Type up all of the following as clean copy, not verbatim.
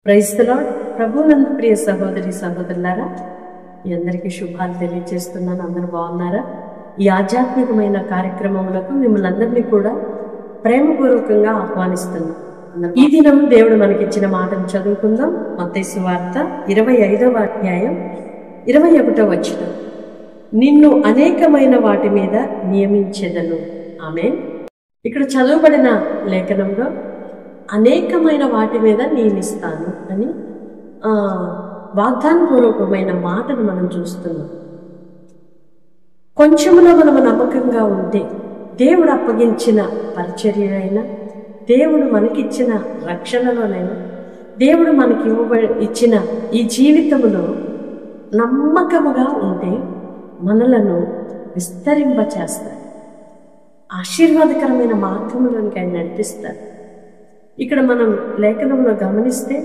Praise the lord. ప్రభువునందు ప్రియ సహోదరి సహోదరులారా, మీ అందరికీ శుభాలు తెలియజేస్తున్నాను. అందరూ బాగున్నారా? ఈ ఆధ్యాత్మికమైన కార్యక్రమములకు మిమ్మల్ని అందరినీ కూడా ప్రేమపూర్వకంగా ఆహ్వానిస్తున్నాం. ఈ దినం దేవుడు మనకిచ్చిన మాటను చదువుకుందాం. మత్తయి సువార్త 25వ అధ్యాయం 21వ వచనం. నిన్ను అనేకమైన వాటి మీద నియమించెదను. ఆమేన్. ఇక్కడ చదువుబడిన లేఖనంలో అనేకమైన వాటి మీద నియమిస్తాను అని వాగ్దానపూర్వకమైన మాటను మనం చూస్తున్నాం. కొంచెంలో మనము నమ్మకంగా ఉంటే దేవుడు అప్పగించిన పరిచర్యైనా, దేవుడు మనకిచ్చిన రక్షణలోనైనా, దేవుడు మనకి ఇచ్చిన ఈ జీవితంలో నమ్మకముగా ఉంటే మనలను విస్తరింపచేస్తాడు, ఆశీర్వాదకరమైన మార్గంలోనికి ఆయన నడిపిస్తాడు. ఇక్కడ మనం లేఖనంలో గమనిస్తే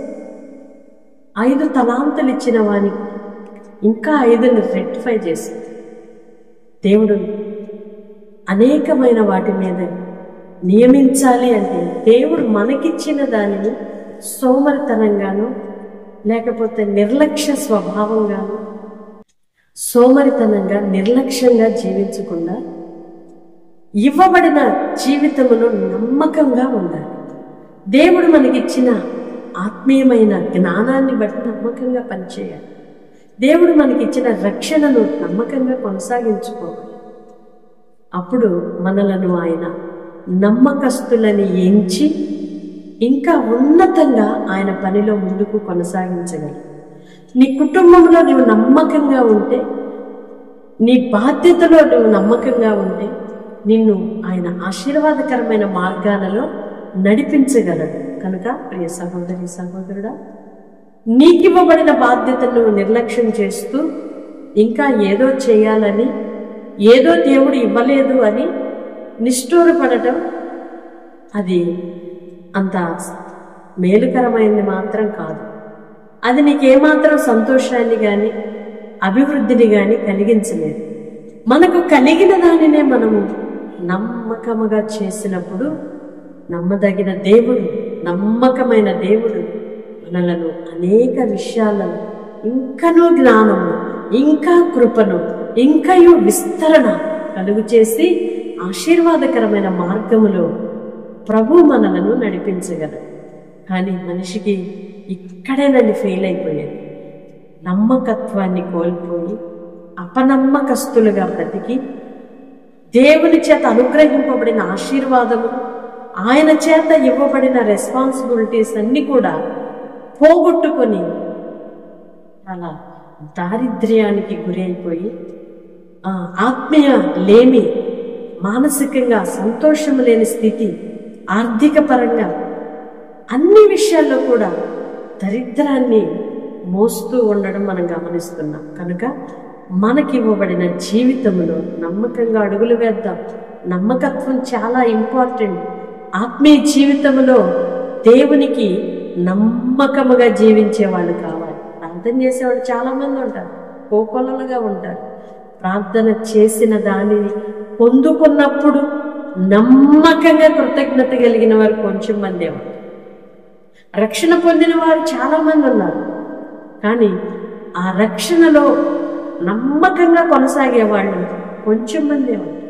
5 తలాంతులు ఇచ్చిన వానికి ఇంకా 5ని రెక్టిఫై చేసి దేవుడు అనేకమైన వాటి మీద నియమించాలి అంటే దేవుడు మనకిచ్చిన దానిని సోమరితనంగాను, లేకపోతే నిర్లక్ష్య స్వభావంగాను, సోమరితనంగా నిర్లక్ష్యంగా జీవించకుండా ఇవ్వబడిన జీవితంలో నమ్మకంగా ఉండాలి. దేవుడు మనకిచ్చిన ఆత్మీయమైన జ్ఞానాన్ని బట్టి నమ్మకంగా పనిచేయాలి. దేవుడు మనకిచ్చిన రక్షణను నమ్మకంగా కొనసాగించుకోవాలి. అప్పుడు మనలను ఆయన నమ్మకస్తులని ఎంచి ఇంకా ఉన్నతంగా ఆయన పనిలో ముందుకు కొనసాగించగలరు. నీ కుటుంబంలో నువ్వు నమ్మకంగా ఉంటే, నీ బాధ్యతలో నువ్వు నమ్మకంగా ఉంటే నిన్ను ఆయన ఆశీర్వాదకరమైన మార్గాలలో నడిపించగలడు. కనుక ప్రియ సహోదరి సహోదరుడా, నీకివ్వబడిన బాధ్యతను నిర్లక్ష్యం చేస్తూ ఇంకా ఏదో చేయాలని, ఏదో దేవుడు ఇవ్వలేదు అని నిష్ఠూరపడటం అది అంత మేలుకరమైనది మాత్రం కాదు. అది నీకేమాత్రం సంతోషాన్ని కానీ అభివృద్ధిని కానీ కలిగించలేదు. మనకు కలిగిన దానినే మనము నమ్మకముగా చేసినప్పుడు నమ్మదగిన దేవుడు, నమ్మకమైన దేవుడు మనలను అనేక విషయాలను ఇంకనూ జ్ఞానము, ఇంకా కృపను, ఇంకయు విస్తరణ కలుగు చేసి ఆశీర్వాదకరమైన మార్గములో ప్రభు మనలను నడిపించగలరు. కానీ మనిషికి ఇక్కడే నన్ను ఫెయిల్ అయిపోయేది. నమ్మకత్వాన్ని కోల్పోయి అపనమ్మకస్తులుగా బ్రతికి దేవుని చేత అనుగ్రహింపబడిన ఆశీర్వాదము, ఆయన చేత ఇవ్వబడిన రెస్పాన్సిబిలిటీస్ అన్ని కూడా పోగొట్టుకొని అలా దారిద్ర్యానికి గురి అయిపోయి ఆత్మీయ లేమి, మానసికంగా సంతోషం లేని స్థితి, ఆర్థిక పరంగా అన్ని విషయాల్లో కూడా దరిద్రాన్ని మోస్తూ ఉండడం మనం గమనిస్తున్నాం. కనుక మనకివ్వబడిన జీవితంలో నమ్మకంగా అడుగులు వేద్దాం. నమ్మకత్వం చాలా ఇంపార్టెంట్. ఆత్మీయ జీవితంలో దేవునికి నమ్మకముగా జీవించేవాళ్ళు కావాలి. ప్రార్థన చేసేవాళ్ళు చాలా మంది ఉంటారు, కోకొల్లలుగా ఉంటారు. ప్రార్థన చేసిన దానిని పొందుకున్నప్పుడు నమ్మకంగా కృతజ్ఞత కలిగిన వారు కొంచెం మందే ఉంటారు. రక్షణ పొందిన వారు చాలా మంది ఉన్నారు. కానీ ఆ రక్షణలో నమ్మకంగా కొనసాగే వాళ్ళు కొంచెం మందే ఉంటారు.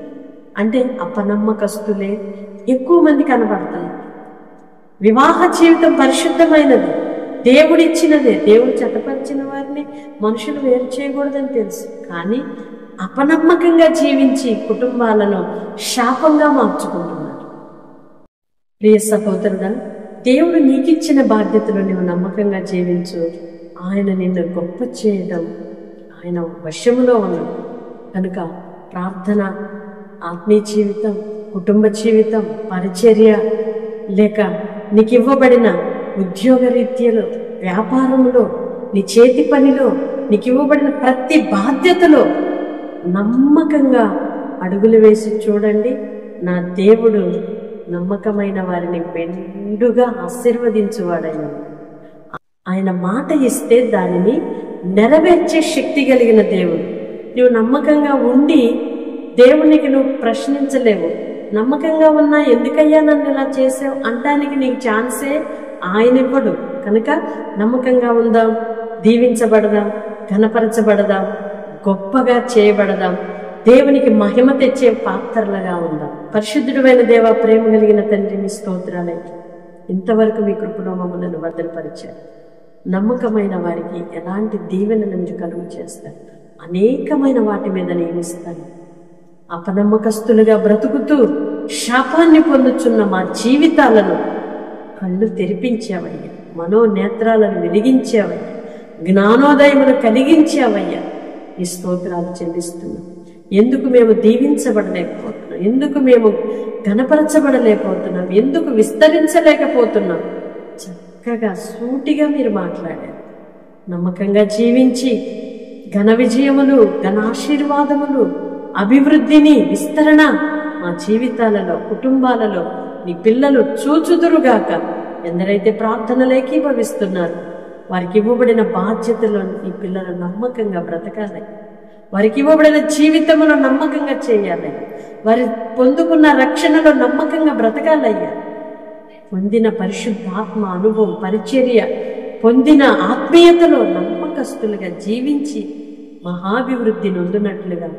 అంటే అపనమ్మకస్తులే ఎక్కువ మంది కనబడతారు. వివాహ జీవితం పరిశుద్ధమైనది, దేవుడిచ్చినదే. దేవుడు చట్టపరిచిన వారిని మనుషులు వేరు చేయకూడదని తెలుసు. కానీ అపనమ్మకంగా జీవించి కుటుంబాలను శాపంగా మార్చుకుంటున్నారు. ప్రియ సహోదరుడా, దేవుడు నీకిచ్చిన బాధ్యతలు నువ్వు నమ్మకంగా జీవించు. ఆయన నిన్ను గొప్ప చేయడం ఆయన వశములో ఉన్నాడు. కనుక ప్రార్థన, ఆత్మీయ జీవితం, కుటుంబ జీవితం, పరిచర్య, లేక నీకు ఇవ్వబడిన ఉద్యోగ రీత్యలో, వ్యాపారంలో, నీ చేతి పనిలో, నీకు ఇవ్వబడిన ప్రతి బాధ్యతలో నమ్మకంగా అడుగులు వేసి చూడండి. నా దేవుడు నమ్మకమైన వారిని మెండుగా ఆశీర్వదించువాడైన ఆయన మాట ఇస్తే దానిని నెరవేర్చే శక్తి కలిగిన దేవుడు. నువ్వు నమ్మకంగా ఉండి దేవునికి నువ్వు ప్రశ్నించలేవు. నమ్మకంగా ఉన్నా ఎందుకయ్యా నన్ను ఇలా చేసావు అంటానికి నీకు ఛాన్సే ఆయన ఇవ్వడు. కనుక నమ్మకంగా ఉందాం, దీవించబడదాం, ఘనపరచబడదాం, గొప్పగా చేయబడదాం, దేవునికి మహిమ తెచ్చే పాత్రలుగా ఉందాం. పరిశుద్ధుడైన దేవ, ప్రేమ కలిగిన తండ్రి, మీ స్తోత్రాలయ్యా. ఇంతవరకు మీ కృపలో మమ్మల్ని వర్ధనపరిచారు. నమ్మకమైన వారికి ఎలాంటి దీవెనను మీరు కలుగు చేస్తారు. అనేకమైన వాటి మీద నియమిస్తాను. అపనమ్మకస్తులుగా బ్రతుకుతూ శాపాన్ని పొందుచున్న మా జీవితాలను కళ్ళు తెరిపించావయ్యా, మనోనేత్రాలను వెలిగించావయ్యా, జ్ఞానోదయమును కలిగించావయ్యా. ఈ స్తోత్రాలు చెల్లిస్తున్నాం. ఎందుకు మేము దీవించబడలేకపోతున్నాం, ఎందుకు మేము ఘనపరచబడలేకపోతున్నాం, ఎందుకు విస్తరించలేకపోతున్నాం? చక్కగా సూటిగా మీరు మాట్లాడారు. నమ్మకంగా జీవించి ఘన విజయములు, ఘనాశీర్వాదములు, అభివృద్ధిని, విస్తరణ మా జీవితాలలో, కుటుంబాలలో నీ పిల్లలు చూచుదురుగాక. ఎందరైతే ప్రార్థనలు ఏకీభవిస్తున్నారు వారికి ఇవ్వబడిన బాధ్యతలో నీ పిల్లలు నమ్మకంగా బ్రతకాలి. వారికి ఇవ్వబడిన జీవితంలో నమ్మకంగా చేయాలి. వారి పొందుకున్న రక్షణలో నమ్మకంగా బ్రతకాలయ్యా. పొందిన పరిశుద్ధాత్మ అనుభవం, పరిచర్య, పొందిన ఆత్మీయతలో నమ్మకస్తులుగా జీవించి మహాభివృద్ధి నొందునట్లుగా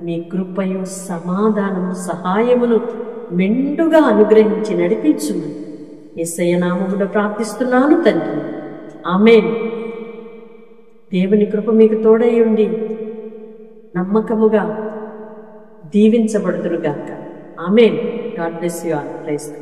మీ కృపయు, సమాధానము, సహాయమును మెండుగా అనుగ్రహించి నడిపించుమని యేసయ్య నామములో ప్రార్థిస్తున్నాను తండ్రి. ఆమేన్. దేవుని కృప మీకు తోడై ఉండి నమ్మకముగా దీవించబడుదురుగాక. Amen. God bless you all. Praise.